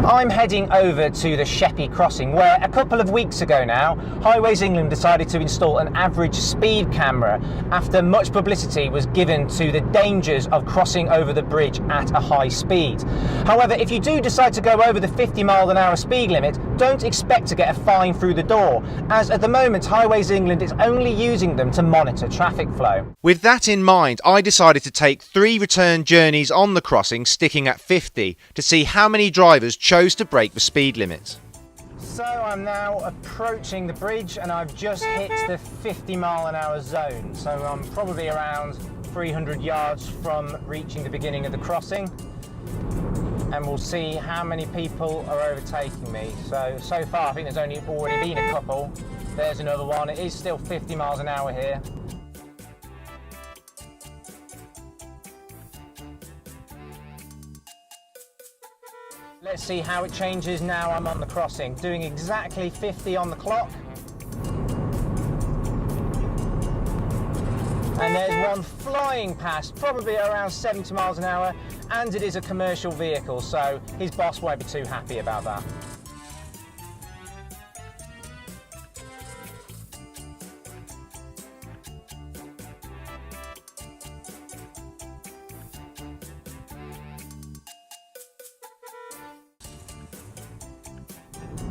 I'm heading over to the Sheppey Crossing, where a couple of weeks ago now, Highways England decided to install an average speed camera after much publicity was given to the dangers of crossing over the bridge at a high speed. However, if you do decide to go over the 50-mile-an-hour speed limit, don't expect to get a fine through the door, as at the moment Highways England is only using them to monitor traffic flow. With that in mind, I decided to take 3 return journeys on the crossing sticking at 50 to see how many drivers chose to break the speed limit. So I'm now approaching the bridge and I've just hit the 50-mile-an-hour zone, so I'm probably around 300 yards from reaching the beginning of the crossing, and we'll see how many people are overtaking me. So far I think there's only already been a couple. There's another one. It is still 50 miles an hour here. Let's see how it changes now I'm on the crossing. Doing exactly 50 on the clock. And there's one flying past, probably around 70 miles an hour, and it is a commercial vehicle, so his boss won't be too happy about that.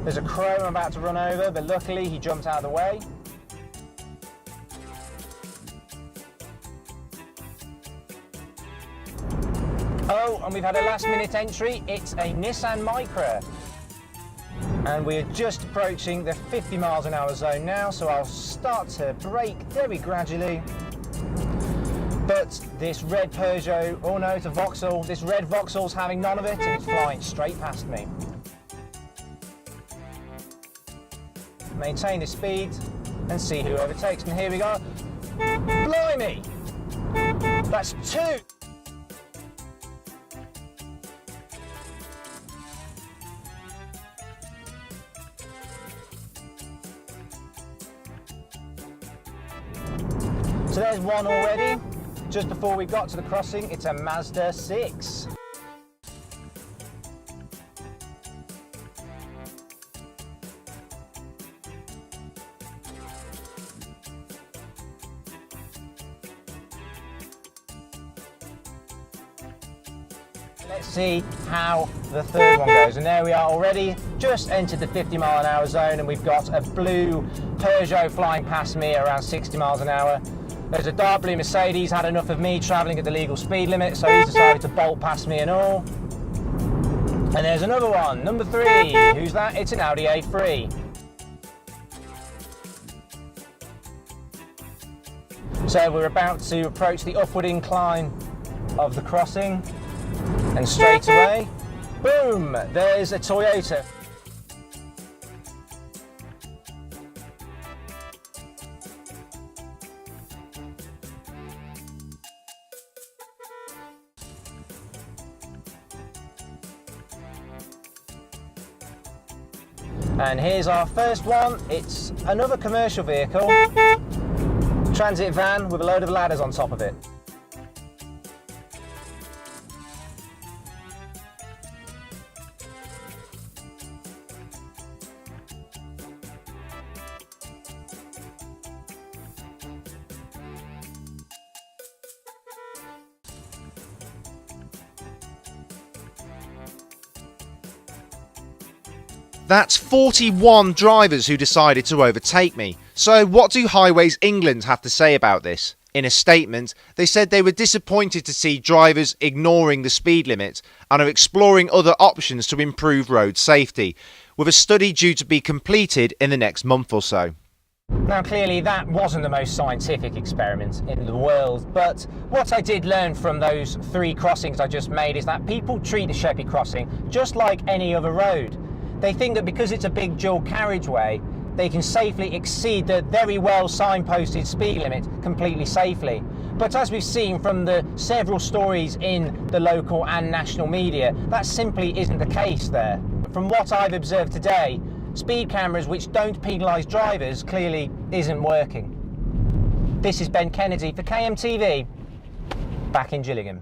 There's a crow I'm about to run over, but luckily he jumped out of the way. Oh, and we've had a last-minute entry. It's a Nissan Micra. And we're just approaching the 50 miles an hour zone now, so I'll start to brake very gradually. But this red Peugeot, oh no, it's a Vauxhall. This red Vauxhall's having none of it and it's flying straight past me. Maintain the speed and see who overtakes. And here we go. Blimey! That's 2! So there's one already. Just before we got to the crossing, it's a Mazda 6. Let's see how the third one goes. And there we are already, just entered the 50 mile an hour zone, and we've got a blue Peugeot flying past me around 60 miles an hour. There's a dark blue Mercedes, had enough of me travelling at the legal speed limit, so he's decided to bolt past me and all. And there's another one, number 3. Who's that? It's an Audi A3. So we're about to approach the upward incline of the crossing. And straight away, boom, there's a Toyota. And here's our first one. It's another commercial vehicle, transit van with a load of ladders on top of it. That's 41 drivers who decided to overtake me. So what do Highways England have to say about this? In a statement, they said they were disappointed to see drivers ignoring the speed limit and are exploring other options to improve road safety, with a study due to be completed in the next month or so. Now clearly that wasn't the most scientific experiment in the world, but what I did learn from those 3 crossings I just made is that people treat the Sheppey Crossing just like any other road. They think that because it's a big dual carriageway, they can safely exceed the very well signposted speed limit completely safely. But as we've seen from the several stories in the local and national media, that simply isn't the case there. From what I've observed today, speed cameras which don't penalise drivers clearly isn't working. This is Ben Kennedy for KMTV, back in Gillingham.